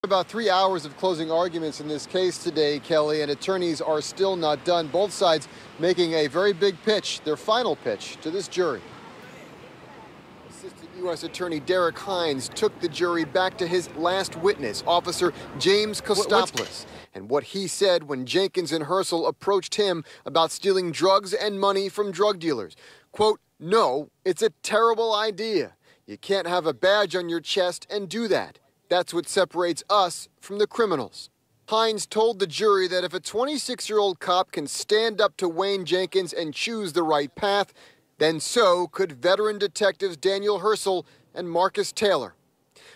About 3 hours of closing arguments in this case today, Kelly, and attorneys are still not done. Both sides making a very big pitch, their final pitch to this jury. Assistant U.S. Attorney Derek Hines took the jury back to his last witness, Officer James Kostopoulos, and what he said when Jenkins and Herschel approached him about stealing drugs and money from drug dealers. Quote, "No, it's a terrible idea. You can't have a badge on your chest and do that. That's what separates us from the criminals." Hines told the jury that if a 26-year-old cop can stand up to Wayne Jenkins and choose the right path, then so could veteran detectives Daniel Herschel and Marcus Taylor.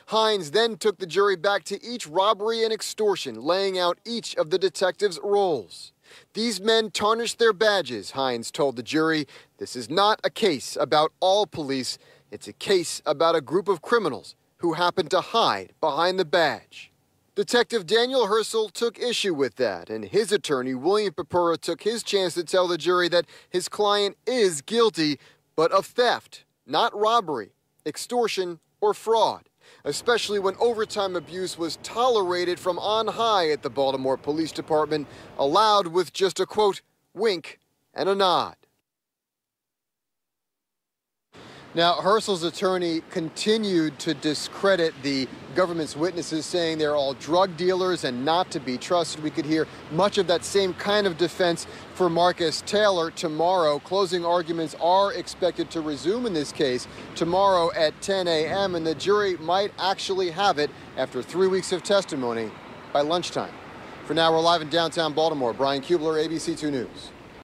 Hines then took the jury back to each robbery and extortion, laying out each of the detectives' roles. These men tarnished their badges, Hines told the jury. This is not a case about all police. It's a case about a group of criminals who happened to hide behind the badge. Detective Daniel Herschel took issue with that, and his attorney, William Papura, took his chance to tell the jury that his client is guilty, but of theft, not robbery, extortion, or fraud, especially when overtime abuse was tolerated from on high at the Baltimore Police Department, allowed with just a, quote, wink and a nod. Now, Herschel's attorney continued to discredit the government's witnesses, saying they're all drug dealers and not to be trusted. We could hear much of that same kind of defense for Marcus Taylor tomorrow. Closing arguments are expected to resume in this case tomorrow at 10 a.m., and the jury might actually have it after 3 weeks of testimony by lunchtime. For now, we're live in downtown Baltimore. Brian Kubler, ABC 2 News.